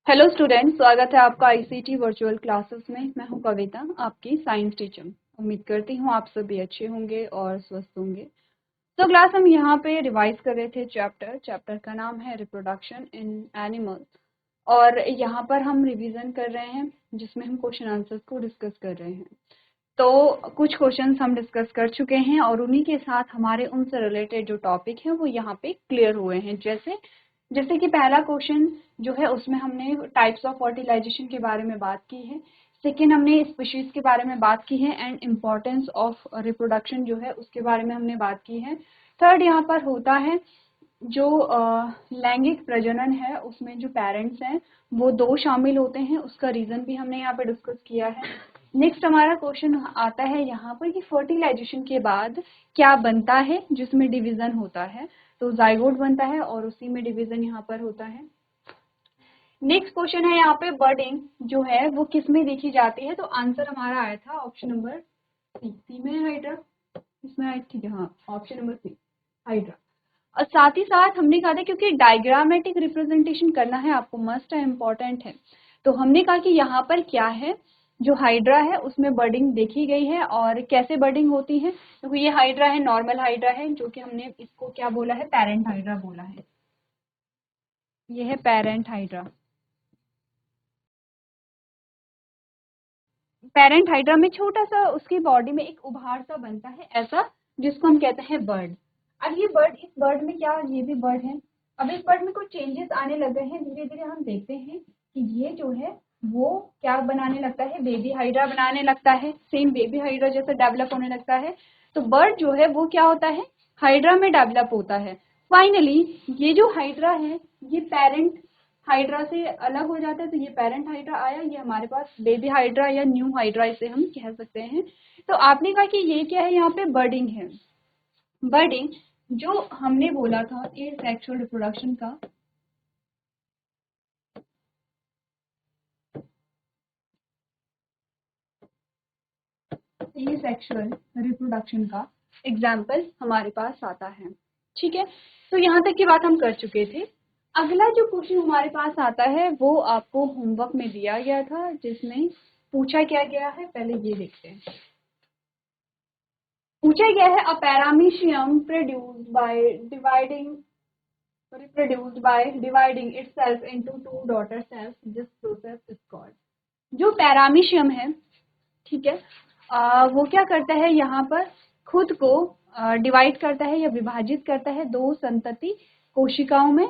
Hello student, स्वागत है आपका आईसीटी वर्चुअल क्लासेस में। मैं हूं कविता, आपकी साइंस टीचर। उम्मीद करती हूं आप सभी अच्छे होंगे और स्वस्थ होंगे। तो क्लास हम यहाँ पे रिवाइज कर रहे थे। चैप्टर का नाम है रिप्रोडक्शन इन एनिमल्स, और यहाँ पर हम रिवीजन कर रहे हैं जिसमें हम क्वेश्चन आंसर्स को डिस्कस कर रहे हैं। तो कुछ क्वेश्चंस हम डिस्कस कर चुके हैं और उन्हीं के साथ हमारे उनसे रिलेटेड जो टॉपिक है वो यहाँ पे क्लियर हुए हैं। जैसे कि पहला क्वेश्चन जो है उसमें हमने टाइप्स ऑफ फर्टिलाइजेशन के बारे में बात की है। सेकेंड, हमने स्पीशीज के बारे में बात की है एंड इम्पोर्टेंस ऑफ रिप्रोडक्शन जो है उसके बारे में हमने बात की है। थर्ड, यहाँ पर होता है जो लैंगिक प्रजनन है, उसमें जो पेरेंट्स हैं वो दो शामिल होते हैं, उसका रीजन भी हमने यहाँ पर डिस्कस किया है। नेक्स्ट हमारा क्वेश्चन आता है यहाँ पर कि फर्टिलाइजेशन के बाद क्या बनता है, जिसमें डिवीजन होता है। तो जाइगोट बनता है और उसी में डिवीजन यहाँ पर होता है। नेक्स्ट क्वेश्चन है यहाँ पे बर्डिंग जो है वो किस में देखी जाती है। तो आंसर हमारा आया था ऑप्शन नंबर सी में, हाइड्रा। इसमें आया, ठीक है, हाँ, ऑप्शन नंबर सी, हाइड्रा। और साथ ही साथ हमने कहा था क्योंकि डायग्रामेटिक रिप्रेजेंटेशन करना है आपको, मस्ट है, इम्पोर्टेंट है। तो हमने कहा कि यहाँ पर क्या है, जो हाइड्रा है उसमें बर्डिंग देखी गई है। और कैसे बर्डिंग होती है, क्योंकि ये हाइड्रा है, नॉर्मल हाइड्रा है, जो कि हमने इसको क्या बोला है, पेरेंट हाइड्रा बोला है। ये है पेरेंट हाइड्रा। पेरेंट हाइड्रा में छोटा सा उसकी बॉडी में एक उभार सा बनता है ऐसा, जिसको हम कहते हैं बर्ड। अब ये बर्ड, इस बर्ड में क्या, ये भी बर्ड है। अब इस बर्ड में कुछ चेंजेस आने लगे हैं, धीरे धीरे हम देखते हैं कि ये जो है वो क्या बनाने लगता है, बेबी हाइड्रा बनाने लगता है, सेम बेबी हाइड्रा जैसा डेवलप होने लगता है। तो बर्ड जो है वो क्या होता है, हाइड्रा में डेवलप होता है। फाइनली ये जो हाइड्रा है ये पेरेंट हाइड्रा से अलग हो जाता है, तो ये पेरेंट हाइड्रा आया, ये हमारे पास बेबी हाइड्रा या न्यू हाइड्रा इसे हम कह सकते हैं। तो आपने कहा कि ये क्या है, यहाँ पे बर्डिंग है। बर्डिंग जो हमने बोला था ए सेक्सुअल रिप्रोडक्शन का, ए सेक्सुअल रिप्रोडक्शन का एग्जाम्पल हमारे पास आता है। ठीक है, तो यहाँ तक की बात हम कर चुके थे। अगला जो क्वेश्चन हमारे पास आता है वो आपको होमवर्क में दिया गया था, जिसमें पूछा क्या गया है, पहले ये देखते हैं। पूछा गया है, a paramecium produced by dividing reproduced by dividing itself into two daughter cells, this process is called। जो पैरामीशियम है, ठीक है, वो क्या करता है, यहाँ पर खुद को डिवाइड करता है या विभाजित करता है दो संतति कोशिकाओं में।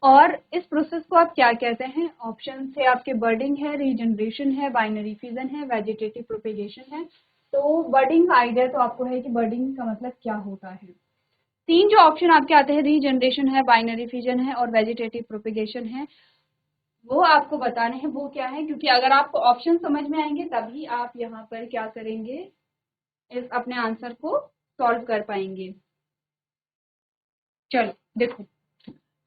और इस प्रोसेस को आप क्या कहते हैं, ऑप्शन है आपके, बर्डिंग है, रीजनरेशन है, बाइनरी फिजन है, वेजिटेटिव प्रोपेगेशन है। तो बर्डिंग आइडिया तो आपको है कि बर्डिंग का मतलब क्या होता है। तीन जो ऑप्शन आपके आते हैं, रीजनरेशन है, बाइनरी फिजन है और वेजिटेटिव प्रोपेगेशन है, वो आपको बताने हैं वो क्या है। क्योंकि अगर आपको ऑप्शन समझ में आएंगे तभी आप यहाँ पर क्या करेंगे, इस अपने आंसर को सॉल्व कर पाएंगे। चलो देखो,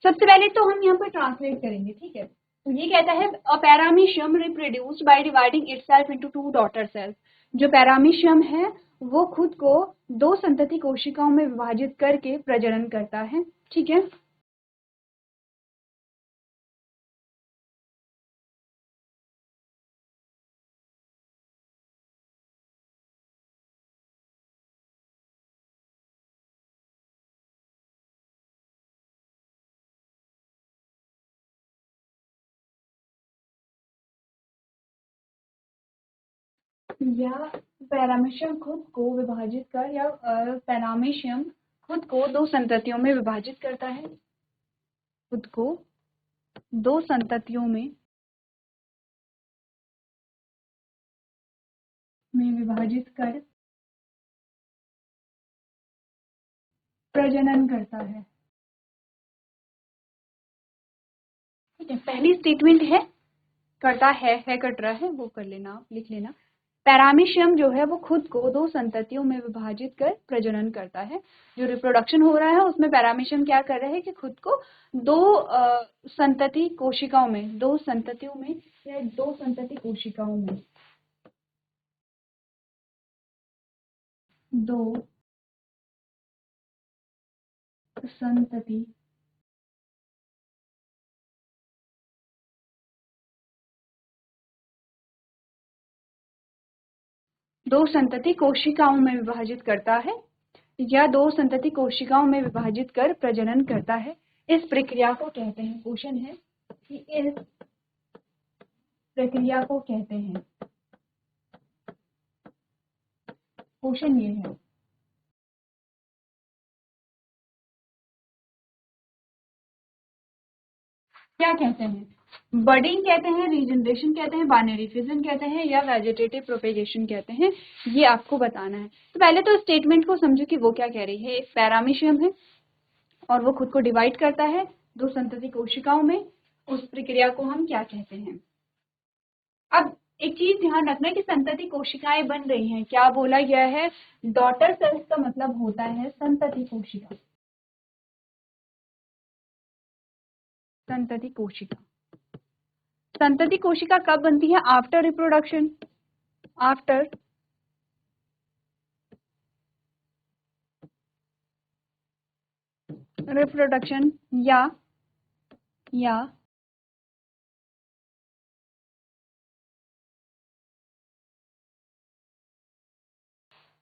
सबसे पहले तो हम यहाँ पर ट्रांसलेट करेंगे, ठीक है। तो ये कहता है, a paramecium reproduced by dividing itself into two daughter cells. जो पैरामीशियम है वो खुद को दो संतति कोशिकाओं में विभाजित करके प्रजनन करता है, ठीक है। या पैरामीशियम खुद को विभाजित कर, या पैरामीशियम खुद को दो संततियों में विभाजित करता है, खुद को दो संततियों में विभाजित कर प्रजनन करता है। ठीक है, पहली स्टेटमेंट है, करता है कट रहा है, वो कर लेना, आप लिख लेना। पैरामीशियम जो है वो खुद को दो संततियों में विभाजित कर प्रजनन करता है। जो रिप्रोडक्शन हो रहा है उसमें पैरामीशियम क्या कर रहा है कि खुद को दो संतति कोशिकाओं में, दो संततियों में या दो संतति कोशिकाओं में, दो संतति दो संतति कोशिकाओं में विभाजित करता है या दो संतति कोशिकाओं में विभाजित कर प्रजनन करता है। इस प्रक्रिया को कहते हैं, क्वेश्चन है कि इस प्रक्रिया को कहते हैं, क्वेश्चन ये है, क्या कहते हैं? बडिंग कहते हैं, रीजनरेशन कहते हैं, बाइनरी फिजन कहते हैं या वेजिटेटिव प्रोपेगेशन कहते हैं, ये आपको बताना है। तो पहले तो स्टेटमेंट को समझो कि वो क्या कह रही है। एक पैरामीशियम है और वो खुद को डिवाइड करता है दो संतति कोशिकाओं में, उस प्रक्रिया को हम क्या कहते हैं। अब एक चीज ध्यान रखना है कि संतति कोशिकाएं बन रही हैं, क्या बोला गया है, डॉटर सेल्स का मतलब होता है संतति कोशिका। संतति कोशिका, संतति कोशिका कब बनती है? आफ्टर रिप्रोडक्शन, आफ्टर रिप्रोडक्शन या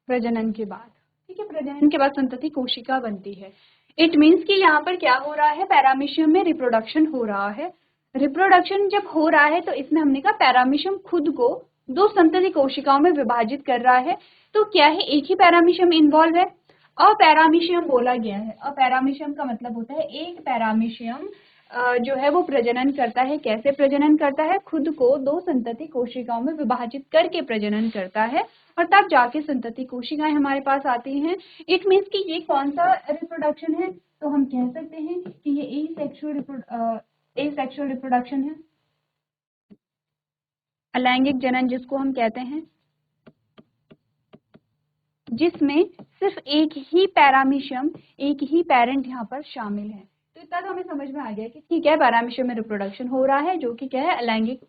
प्रजनन के बाद। ठीक है, प्रजनन के बाद संतति कोशिका बनती है। इट मीन्स कि यहाँ पर क्या हो रहा है, पैरामीशियम में रिप्रोडक्शन हो रहा है। रिप्रोडक्शन जब हो रहा है तो इसमें हमने कहा पैरामीशियम खुद को दो संतति कोशिकाओं में विभाजित कर रहा है। तो क्या है, एक ही पैरामीशियम इन्वॉल्व है। अपैरामीशियम बोला गया है। अपैरामीशियम का मतलब होता है एक पैरामीशियम जो है वो प्रजनन करता है। कैसे प्रजनन करता है? खुद को दो संतति कोशिकाओं में विभाजित करके प्रजनन करता है और तब जाके संतति कोशिकाएं हमारे पास आती हैं। इट मीन्स कि ये कौन सा रिप्रोडक्शन है? तो हम कह सकते हैं कि ये एसेक्सुअल रिप्रोडक्शन है, अलैंगिक जनन जिसको हम कहते हैं, जिसमें सिर्फ एक ही पैरामीशियम, एक ही पेरेंट यहाँ पर शामिल है। तो इतना तो हमें समझ में आ गया कि ठीक है, पैरामीशियम में रिप्रोडक्शन हो रहा है जो कि क्या है, अलैंगिक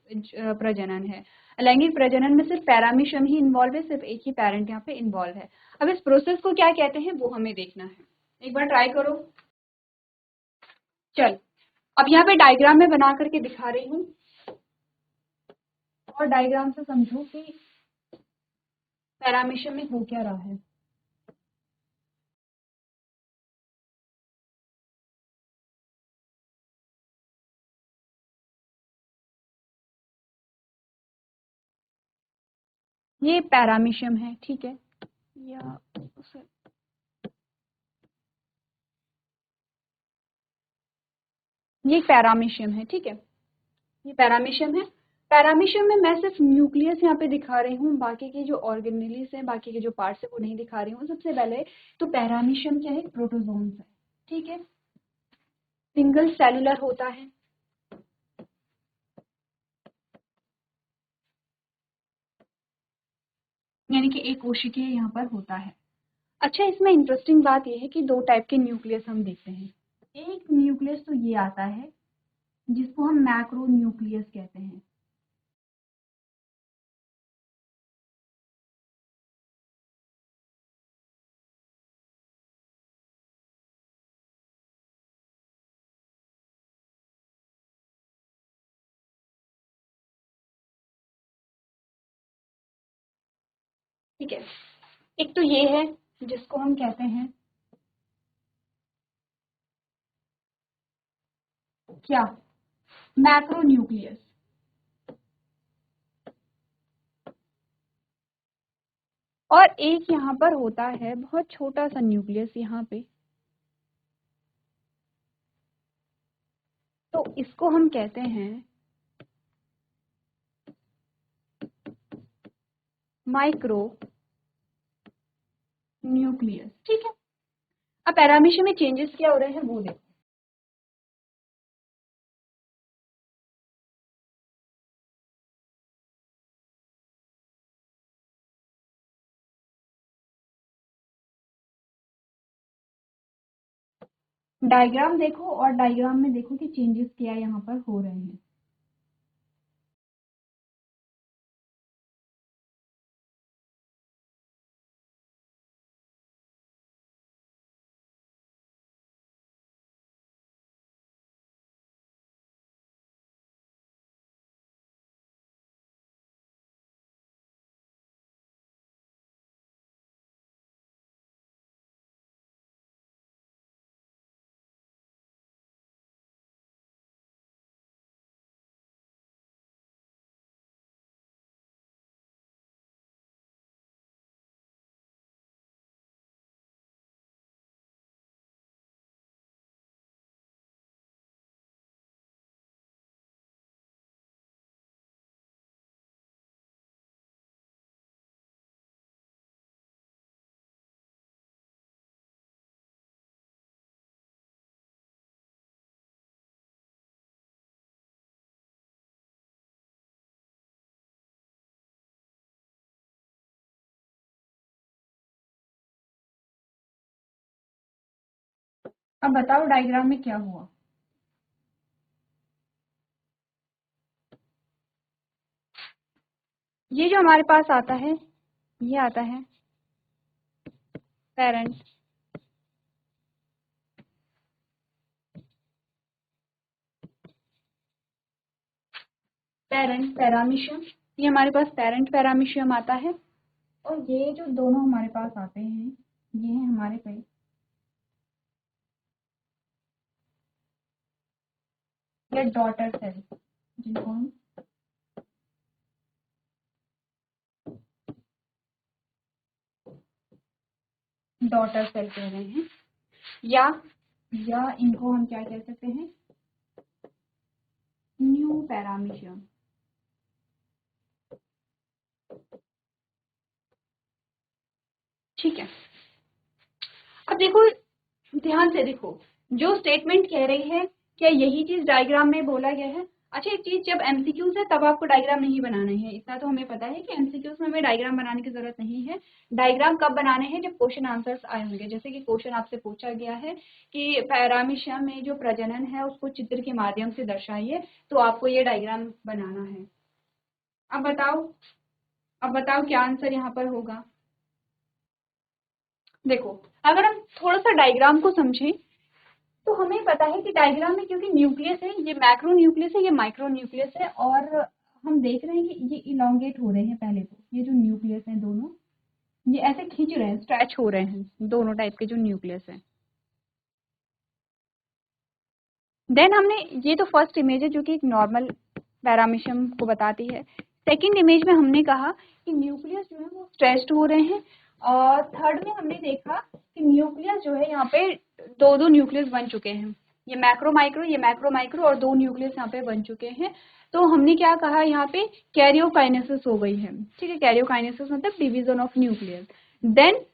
प्रजनन है। अलैंगिक प्रजनन में सिर्फ पैरामीशियम ही इन्वॉल्व है, सिर्फ एक ही पेरेंट यहाँ पे इन्वॉल्व है। अब इस प्रोसेस को क्या कहते हैं वो हमें देखना है। एक बार ट्राई करो। चल, अब यहाँ पे डायग्राम में बना करके दिखा रही हूँ और डायग्राम से समझो कि पैरामीशियम में हो क्या रहा है। ये पैरामीशियम है, ठीक है, या उसे ये पैरामीशियम है, ठीक है, ये पैरामीशियम है। पैरामीशियम में मैं सिर्फ न्यूक्लियस यहाँ पे दिखा रही हूँ, बाकी के जो ऑर्गेनेलिस हैं, बाकी के जो पार्ट्स है वो नहीं दिखा रही हूँ। सबसे पहले तो पैरामीशियम क्या है, प्रोटोजोन्स है, ठीक है, सिंगल सेलुलर होता है, यानी कि एक कोशिकीय यहाँ पर होता है। अच्छा, इसमें इंटरेस्टिंग बात यह है कि दो टाइप के न्यूक्लियस हम देखते हैं। एक न्यूक्लियस तो ये आता है जिसको हम मैक्रो न्यूक्लियस कहते हैं। ठीक है, एक तो ये है जिसको हम कहते हैं क्या, मैक्रो न्यूक्लियस। और एक यहाँ पर होता है बहुत छोटा सा न्यूक्लियस यहाँ पे, तो इसको हम कहते हैं माइक्रो न्यूक्लियस। ठीक है, अब पैरामीशियम में चेंजेस क्या हो रहे हैं वो देखो। डायग्राम देखो और डायग्राम में देखो कि चेंजेस क्या यहाँ पर हो रहे हैं। अब बताओ डायग्राम में क्या हुआ। ये जो हमारे पास आता है, ये आता है पेरेंट, पेरेंट पैरामीशियम, ये हमारे पास पेरेंट पैरामीशियम आता है। और ये जो दोनों हमारे पास आते हैं, ये है हमारे पे ये डॉटर सेल, जिनको हम डॉटर सेल कह रहे हैं, या इनको हम क्या कह सकते हैं, न्यू पैरामीशियम। ठीक है, अब देखो, ध्यान से देखो, जो स्टेटमेंट कह रही है क्या यही चीज डायग्राम में बोला गया है। अच्छा, एक चीज, जब एमसीक्यूज है तब आपको डायग्राम नहीं बनाना है, इतना तो हमें पता है कि एमसीक्यूज में हमें डायग्राम बनाने की जरूरत नहीं है। डायग्राम कब बनाने हैं, जब क्वेश्चन आंसर्स आए होंगे। जैसे कि क्वेश्चन आपसे पूछा गया है कि पैरामीशियम में जो प्रजनन है उसको चित्र के माध्यम से दर्शाइए, तो आपको ये डायग्राम बनाना है। अब बताओ क्या आंसर यहाँ पर होगा। देखो, अगर हम थोड़ा सा डायग्राम को समझें तो हमें पता है कि डायग्राम में, क्योंकि न्यूक्लियस है, ये मैक्रो न्यूक्लियस है, ये माइक्रो न्यूक्लियस है, और हम देख रहे हैं कि ये इलोंगेट हो रहे हैं। पहले तो ये जो न्यूक्लियस हैं दोनों, ये ऐसे खींच रहे हैं, स्ट्रेच हो रहे हैं, दोनों टाइप के जो न्यूक्लियस हैं। देन हमने, ये तो फर्स्ट इमेज है जो कि एक नॉर्मल पैरामीशियम को बताती है। सेकंड इमेज में हमने कहा कि न्यूक्लियस जो है वो स्ट्रेच्ड हो रहे हैं, और थर्ड में हमने देखा कि न्यूक्लियस जो है यहाँ पे दो दो न्यूक्लियस बन चुके हैं, ये मैक्रो माइक्रो, ये मैक्रो माइक्रो, और दो न्यूक्लियस यहाँ पे बन चुके हैं। तो हमने क्या कहा, यहाँ पे कैरियोकाइनेसिस हो गई है। ठीक है, कैरियोकाइनेसिस मतलब division of nucleus. Then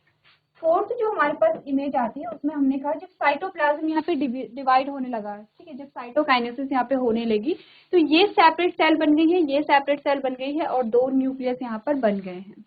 fourth जो हमारे पास इमेज आती है, उसमें हमने कहा जब साइटोप्लाज्म यहाँ पे डिवाइड होने लगा, ठीक है, जब साइटोकाइनेसिस यहाँ पे होने लगी, तो ये सेपरेट सेल बन गई है, ये सेपरेट सेल बन गई है, और दो न्यूक्लियस यहाँ पर बन गए हैं।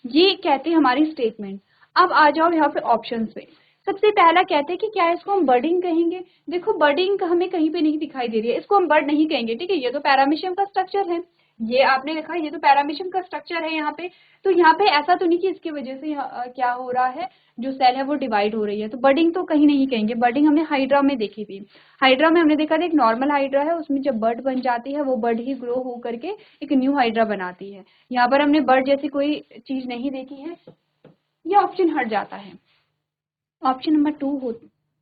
ये कहते हैं हमारी स्टेटमेंट। अब आ जाओ यहाँ पे ऑप्शन पे। सबसे पहला कहते हैं कि क्या इसको हम बर्डिंग कहेंगे। देखो, बर्डिंग हमें कहीं पे नहीं दिखाई दे रही है, इसको हम बर्ड नहीं कहेंगे। ठीक है, ये तो पैरामीशियम का स्ट्रक्चर है, ये आपने लिखा, ये तो पैरामीशियम का स्ट्रक्चर है यहाँ पे। तो यहाँ पे ऐसा तो नहीं कि इसकी वजह से क्या हो रहा है, जो सेल है वो डिवाइड हो रही है, तो बर्डिंग तो कहीं नहीं कहेंगे। बर्डिंग हमने हाइड्रा में देखी थी। हाइड्रा में हमने देखा था एक नॉर्मल हाइड्रा है, उसमें जब बर्ड बन जाती है वो बर्ड ही ग्रो हो करके एक न्यू हाइड्रा बनाती है। यहाँ पर हमने बर्ड जैसी कोई चीज नहीं देखी है, ये ऑप्शन हट जाता है। ऑप्शन नंबर 2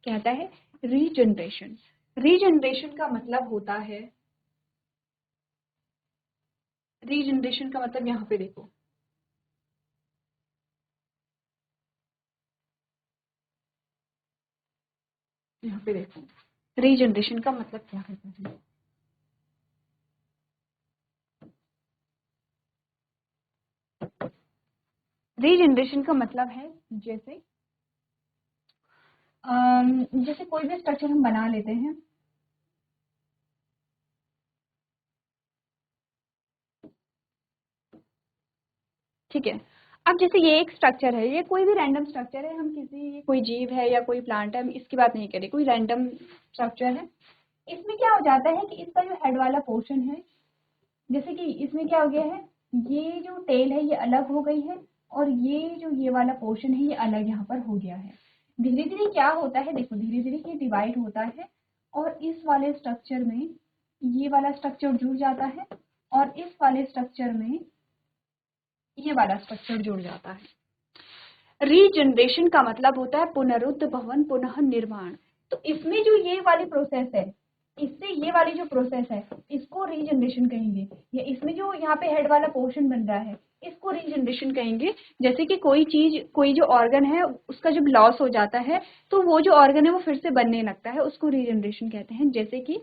कहता है रीजनरेशन। रीजनरेशन का मतलब होता है, रीजनरेशन का मतलब यहाँ पे देखो, यहाँ पे देखो रीजनरेशन का मतलब क्या होता है। रीजनरेशन का मतलब है, जैसे कोई भी स्ट्रक्चर हम बना लेते हैं, ठीक है। अब जैसे ये एक स्ट्रक्चर है, ये कोई भी रैंडम स्ट्रक्चर है, हम किसी, ये कोई जीव है या कोई प्लांट है, हम इसकी बात नहीं करें, कोई रैंडम स्ट्रक्चर है। इसमें क्या हो जाता है कि इसका जो हेड वाला पोर्शन है, जैसे कि इसमें क्या हो गया है, ये जो टेल है ये अलग हो गई है, और ये जो ये वाला पोर्शन है ये अलग यहाँ पर हो गया है। धीरे धीरे क्या होता है, देखो धीरे धीरे ये डिवाइड होता है, और इस वाले स्ट्रक्चर में ये वाला स्ट्रक्चर जुड़ जाता है, और इस वाले स्ट्रक्चर में ये वाला स्ट्रक्चर जुड़ जाता है। रीजनरेशन का मतलब होता है पुनरुद्ध भवन, पुनः निर्माण। तो इसमें जो ये वाली प्रोसेस है, इससे ये वाली जो प्रोसेस है, इसको रीजनरेशन कहेंगे। या इसमें जो यहाँ पे हेड वाला पोर्शन बन रहा है, इसको रीजनरेशन कहेंगे। जैसे कि कोई चीज, कोई जो ऑर्गन है उसका जब लॉस हो जाता है, तो वो जो ऑर्गन है वो फिर से बनने लगता है, उसको रीजनरेशन कहते हैं। जैसे कि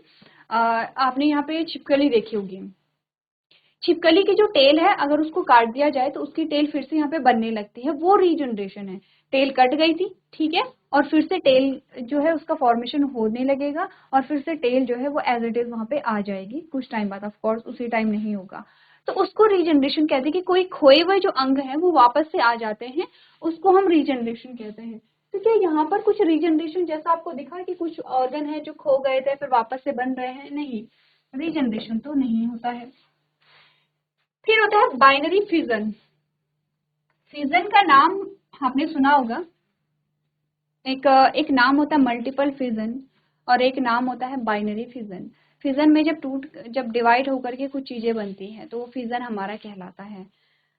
आपने यहाँ पे छिपकली देखी होगी, छिपकली की जो टेल है अगर उसको काट दिया जाए तो उसकी टेल फिर से यहाँ पे बनने लगती है, वो रीजनरेशन है। टेल कट गई थी, ठीक है, और फिर से टेल जो है उसका फॉर्मेशन होने लगेगा, और फिर से टेल जो है वो एज इट इज वहां पे आ जाएगी कुछ टाइम बाद, ऑफ कोर्स उसी टाइम नहीं होगा। तो उसको रीजनरेशन कहते हैं कि कोई खोए हुए जो अंग है वो वापस से आ जाते हैं, उसको हम रीजनरेशन कहते हैं। तो क्या यहाँ पर कुछ रीजनरेशन जैसा आपको दिखा कि कुछ ऑर्गन है जो खो गए थे फिर वापस से बन रहे हैं? नहीं, रीजनरेशन तो नहीं होता है। फिर होता है बाइनरी फ्यूजन। फ्यूजन का नाम आपने सुना होगा, एक नाम होता है मल्टीपल फ्यूजन और एक नाम होता है बाइनरी फ्यूजन। फ्यूजन में जब डिवाइड होकर के कुछ चीजें बनती हैं तो वो फ्यूजन हमारा कहलाता है।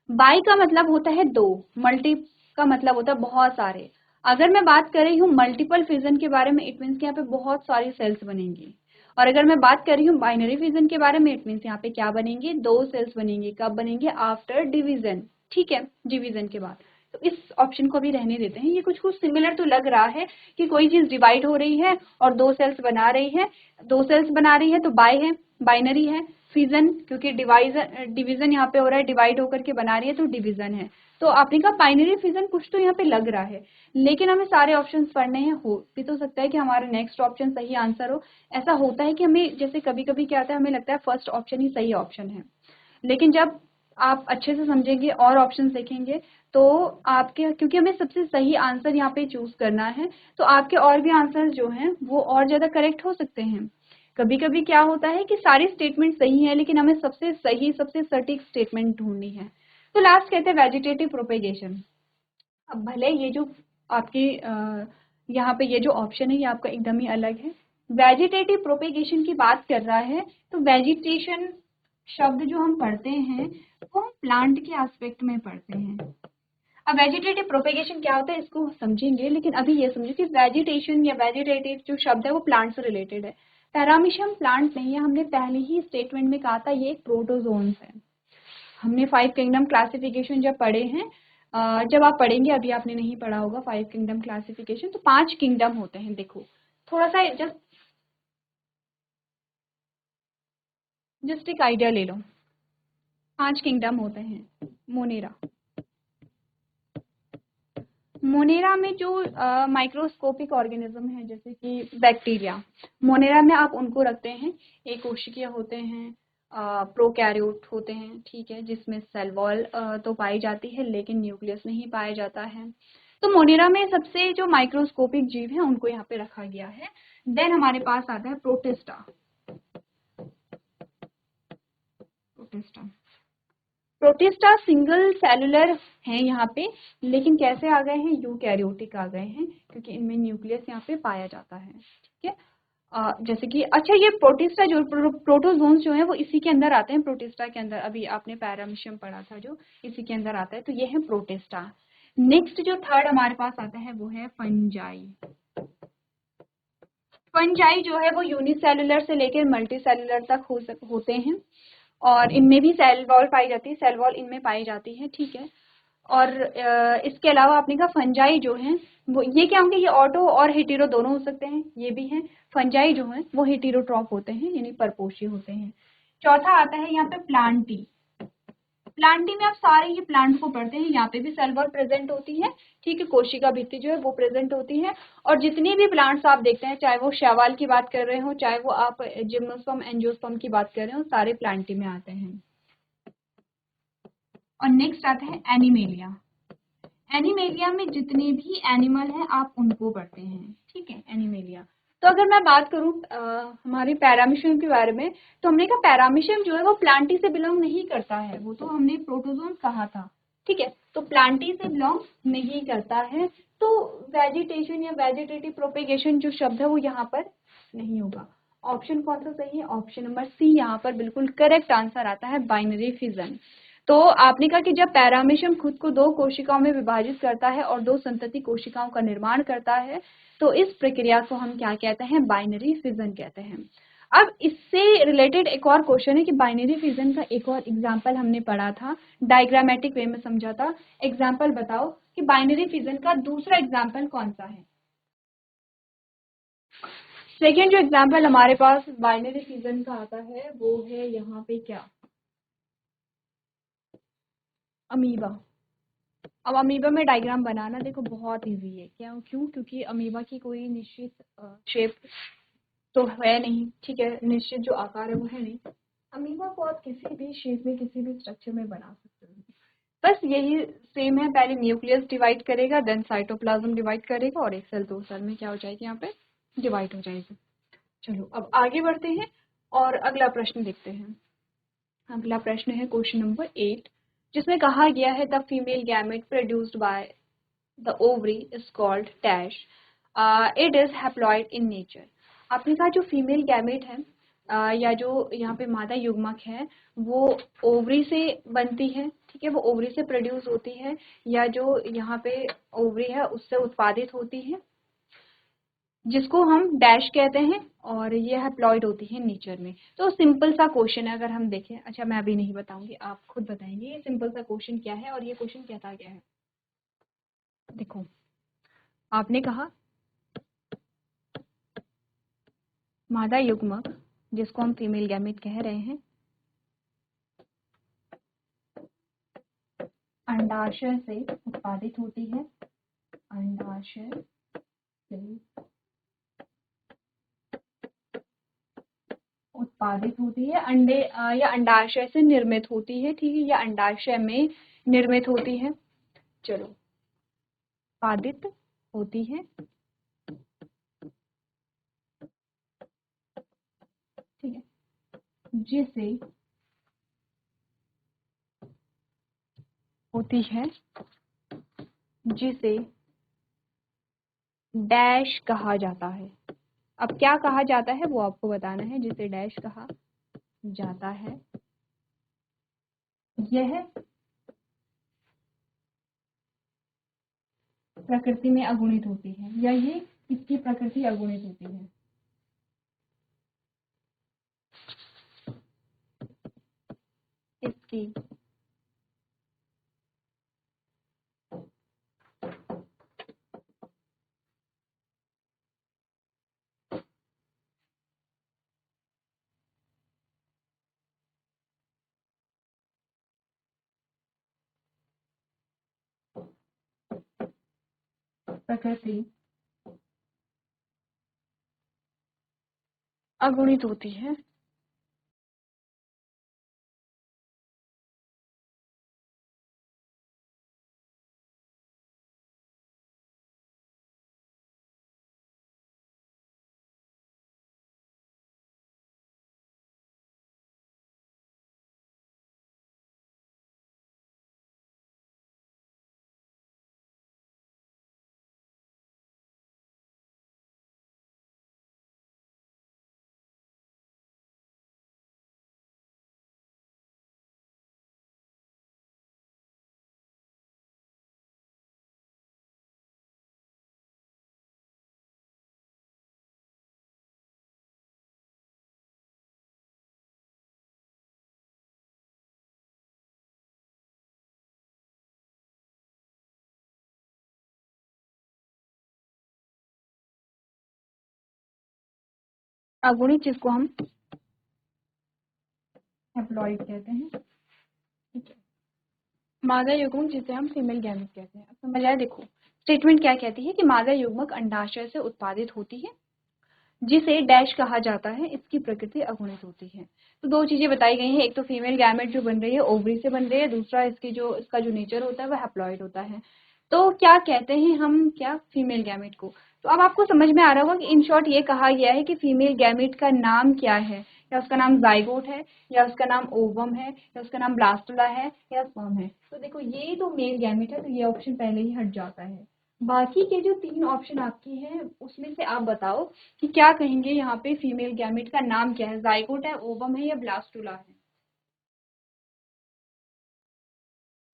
बाई का मतलब होता है दो, मल्टी का मतलब होता है बहुत सारे। अगर मैं बात कर रही हूँ मल्टीपल फ्यूजन के बारे में, इट मीन्स कि यहाँ पे बहुत सारी सेल्स बनेंगी। और अगर मैं बात कर रही हूँ बाइनरी फ्यूजन के बारे में, इट मीन्स यहाँ पे क्या बनेंगे, दो सेल्स बनेंगी। कब बनेंगे? After division. ठीक है, डिवीजन के बाद। तो इस ऑप्शन को भी रहने देते हैं। ये कुछ कुछ सिमिलर तो लग रहा है कि कोई चीज डिवाइड हो रही है और दो सेल्स बना रही है, दो सेल्स बना रही है तो बाय है, बाइनरी है। फ्यूजन क्योंकि डिवीजन यहाँ पे हो रहा है, डिवाइड होकर के बना रही है तो डिवीजन है। तो आपने कहा बाइनरी फ्यूजन, कुछ तो यहाँ पे लग रहा है, लेकिन हमें सारे ऑप्शंस पढ़ने हैं। हो भी तो सकता है कि हमारा नेक्स्ट ऑप्शन सही आंसर हो। ऐसा होता है कि हमें जैसे कभी कभी क्या आता है, हमें लगता है फर्स्ट ऑप्शन ही सही ऑप्शन है, लेकिन जब आप अच्छे से समझेंगे और ऑप्शन देखेंगे तो आपके, क्योंकि हमें सबसे सही आंसर यहाँ पे चूज करना है, तो आपके और भी आंसर जो हैं वो और ज्यादा करेक्ट हो सकते हैं। कभी कभी क्या होता है कि सारी स्टेटमेंट सही है लेकिन हमें सबसे सही सबसे सटीक स्टेटमेंट ढूंढनी है। तो लास्ट कहते हैं वेजिटेटिव प्रोपेगेशन। अब भले ये जो आपकी यहाँ पे ये जो ऑप्शन है ये आपका एकदम ही अलग है, वेजिटेटिव प्रोपेगेशन की बात कर रहा है। तो वेजिटेशन शब्द जो हम पढ़ते हैं वो हम प्लांट के एस्पेक्ट में पढ़ते हैं। अब वेजिटेटिव प्रोपेगेशन क्या होता है इसको समझेंगे, लेकिन अभी ये समझिए कि वेजिटेशन या वेजिटेटिव जो शब्द है वो प्लांट से रिलेटेड है। पैरामीशियम प्लांट नहीं है, हमने पहले ही स्टेटमेंट में कहा था ये एक प्रोटोजोन्स है। हमने 5 किंगडम क्लासिफिकेशन जब पढ़े हैं, जब आप पढ़ेंगे, अभी आपने नहीं पढ़ा होगा 5 किंगडम क्लासिफिकेशन, तो 5 किंगडम होते हैं। देखो थोड़ा सा जस्ट एक आइडिया ले लो। 5 किंगडम होते हैं। मोनेरा, मोनेरा में जो माइक्रोस्कोपिक ऑर्गेनिज्म है जैसे कि बैक्टीरिया, मोनेरा में आप उनको रखते हैं। एक कोशिकीय होते हैं, प्रोकैरियोट होते हैं, ठीक है, जिसमें सेल वॉल तो पाई जाती है लेकिन न्यूक्लियस नहीं पाया जाता है। तो मोनेरा में सबसे जो माइक्रोस्कोपिक जीव है उनको यहाँ पे रखा गया है। देन हमारे पास आता है protista. Protista protista single cellular है यहाँ पे, लेकिन कैसे आ गए हैं, यूकैरियोटिक आ गए हैं क्योंकि इनमें न्यूक्लियस यहाँ पे पाया जाता है। ठीक है, जैसे कि अच्छा ये प्रोटिस्टा जो प्रोटोजोन्स जो है वो इसी के अंदर आते हैं। प्रोटिस्टा के अंदर अभी आपने पैरामीशियम पढ़ा था जो इसी के अंदर आता है, तो ये है प्रोटिस्टा। नेक्स्ट जो थर्ड हमारे पास आता है वो है फंजाई। फंजाई जो है वो यूनिसेलुलर से लेकर मल्टी सेलुलर तक होते हैं और इनमें भी सेल वॉल पाई जाती है, सेल वॉल इनमें पाई जाती है। ठीक है, और इसके अलावा आपने कहा फंजाई जो है वो ये क्या होंगे, ये ऑटो और हेटेरो दोनों हो सकते हैं, ये भी हैं। फंजाई जो है वो हेटेरोट्रॉप होते हैं यानी परपोषी होते हैं। चौथा आता है यहाँ पे प्लांटी। प्लांटी में आप सारे ये प्लांट को पढ़ते हैं, यहाँ पे भी सेल वॉल प्रेजेंट होती है। ठीक है, कोशिका भित्ति जो है वो प्रेजेंट होती है और जितने भी प्लांट्स आप देखते हैं, चाहे वो शैवाल की बात कर रहे हो, चाहे वो आप जिम्नोस्पर्म एंजियोस्पर्म की बात कर रहे हो, सारे प्लांटी में आते हैं। और नेक्स्ट आता है एनिमेलिया। एनिमेलिया में जितने भी एनिमल हैं आप उनको पढ़ते हैं। ठीक है, एनिमेलिया। तो अगर मैं बात करूं हमारे पैरामीशियम के बारे में, तो हमने कहा पैरामीशियम जो है वो प्लांटी से बिलोंग नहीं करता है, वो तो हमने प्रोटोजोन कहा था। ठीक है, तो प्लांटी से बिलोंग नहीं करता है, तो वेजिटेशन या वेजिटेटिव प्रोपेगेशन जो शब्द है वो यहाँ पर नहीं होगा। ऑप्शन कौन सा सही है? ऑप्शन नंबर सी यहाँ पर बिल्कुल करेक्ट आंसर आता है, बाइनरी फिजन। तो आपने कहा कि जब पैरामीशियम खुद को दो कोशिकाओं में विभाजित करता है और दो संतति कोशिकाओं का निर्माण करता है, तो इस प्रक्रिया को हम क्या कहते हैं? बाइनरी फिजन कहते हैं। अब इससे रिलेटेड एक और क्वेश्चन है कि बाइनरी फिजन का एक और एग्जाम्पल हमने पढ़ा था, डायग्रामेटिक वे में समझा था। एग्जाम्पल बताओ कि बाइनरी फिजन का दूसरा एग्जाम्पल कौन सा है? सेकेंड जो एग्जाम्पल हमारे पास बाइनरी फिजन का आता है वो है यहाँ पे क्या, अमीबा। अब अमीबा में डायग्राम बनाना देखो बहुत इजी है। क्यों? क्योंकि अमीबा की कोई निश्चित शेप तो है नहीं, ठीक है, निश्चित जो आकार है वो है नहीं। अमीबा को आप किसी भी शेप में किसी भी स्ट्रक्चर में बना सकते हो। बस यही सेम है, पहले न्यूक्लियस डिवाइड करेगा, देन साइटोप्लाज्म डिवाइड करेगा और एक सेल दो सेल में क्या हो जाएगी, यहाँ पे डिवाइड हो जाएगी। चलो अब आगे बढ़ते हैं और अगला प्रश्न देखते हैं। अगला प्रश्न है क्वेश्चन नंबर 8, जिसमें कहा गया है the female gamete produced by the ovary is called dash, it is haploid in nature. आपने कहा जो फीमेल गैमेट है या जो यहाँ पे मादा युग्मक है वो ओवरी से बनती है, ठीक है, वो ओवरी से प्रोड्यूस होती है या जो यहाँ पे ओवरी है उससे उत्पादित होती है, जिसको हम डैश कहते हैं, और ये हैप्लॉइड होती है नेचर में। तो सिंपल सा क्वेश्चन है, अगर हम देखें, अच्छा मैं अभी नहीं बताऊंगी, आप खुद बताएंगे ये सिंपल सा क्वेश्चन क्या है और ये क्वेश्चन कहता क्या है। देखो आपने कहा मादा युग्मक जिसको हम फीमेल गैमेट कह रहे हैं अंडाशय से उत्पादित होती है, अंडाशय से उत्पादित होती है, अंडे या अंडाशय से निर्मित होती है, ठीक है, या अंडाशय में निर्मित होती है। चलो उत्पादित होती है, ठीक है, जिसे होती है, जिसे डैश कहा जाता है। अब क्या कहा जाता है वो आपको बताना है, जिसे डैश कहा जाता है। यह प्रकृति में अगुणित होती है, या ये इसकी प्रकृति अगुणित होती है। इसकी प्रकृति अगुणित होती है। अगुणित जिसको हम हैप्लॉइड कहते हैं, ठीक है, मादा युग्मक जिसे हम फीमेल गैमेट कहते हैं। अब समझ आया। देखो स्टेटमेंट क्या कहती है कि मादा युग्मक अंडाशय से उत्पादित होती है, जिसे डैश कहा जाता है, इसकी प्रकृति अगुणित होती है। तो दो चीजें बताई गई हैं, एक तो फीमेल गैमेट जो बन रही है ओवरी से बन रही है, दूसरा इसका जो नेचर होता है वो हैप्लॉइड होता है। तो क्या कहते हैं हम, क्या फीमेल गैमेट को। तो अब आपको समझ में आ रहा होगा कि इन शॉर्ट ये कहा गया है कि फीमेल गैमेट का नाम क्या है, या उसका नाम जाइगोट है, या उसका नाम ओवम है, या उसका नाम ब्लास्टुला है, या स्पर्म है। तो देखो ये तो मेल गैमेट है, तो ये ऑप्शन पहले ही हट जाता है। बाकी के जो तीन ऑप्शन आपके हैं उसमें से आप बताओ कि क्या कहेंगे यहाँ पे फीमेल गैमेट का नाम क्या है, जाइगोट है, ओवम है, या ब्लास्टुला है।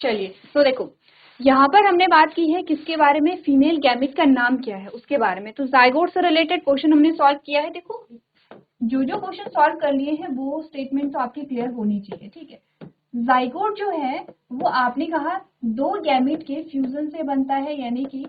चलिए तो देखो यहाँ पर हमने बात की है किसके बारे में, फीमेल गैमेट का नाम क्या है उसके बारे में। तो जाइगोट से रिलेटेड क्वेश्चन हमने सॉल्व किया है। देखो जो क्वेश्चन सॉल्व कर लिए हैं वो स्टेटमेंट तो आपकी क्लियर होनी चाहिए, ठीक है। जाइगोट जो है वो आपने कहा दो गैमेट के फ्यूजन से बनता है, यानी कि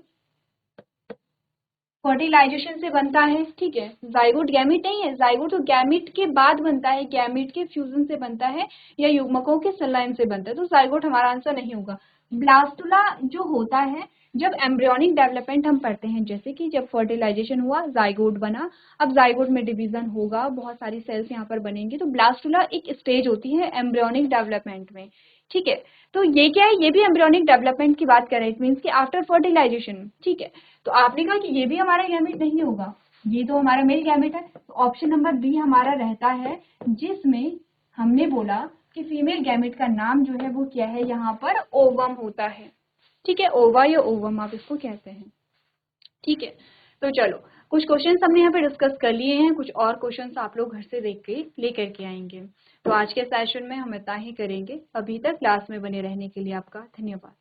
फर्टिलाइजेशन से बनता है, ठीक है। जाइगोट गैमेट नहीं है, जाइगोट तो गैमेट के बाद बनता है, गैमेट के फ्यूजन से बनता है या युग्मकों के संलयन से बनता है। तो जाइगोट हमारा आंसर नहीं होगा। ब्लास्टुला जो होता है, जब एम्ब्रियोनिक डेवलपमेंट हम पढ़ते हैं, जैसे कि जब फर्टिलाइजेशन हुआ, जाइगोट बना, अब जाइगोट में डिवीजन होगा, बहुत सारी सेल्स यहाँ पर बनेंगी, तो ब्लास्टुला एक स्टेज होती है एम्ब्रियोनिक डेवलपमेंट में, ठीक है। तो ये क्या है, ये भी एम्ब्रियोनिक डेवलपमेंट की बात कर रहे हैं, इट मीन्स कि आफ्टर फर्टिलाइजेशन, ठीक है। तो आपने कहा कि ये भी हमारा गैमेट नहीं होगा, ये तो हमारा मेल गैमेट है, तो ऑप्शन नंबर बी हमारा रहता है, जिसमें हमने बोला कि फीमेल गैमेट का नाम जो है वो क्या है, यहाँ पर ओवम होता है, ठीक है, ओवा या ओवम आप इसको कहते हैं, ठीक है। तो चलो, कुछ क्वेश्चंस हमने यहाँ पे डिस्कस कर लिए हैं, कुछ और क्वेश्चंस आप लोग घर से देख के लेकर के आएंगे। तो आज के सेशन में हम इतना ही करेंगे। अभी तक क्लास में बने रहने के लिए आपका धन्यवाद।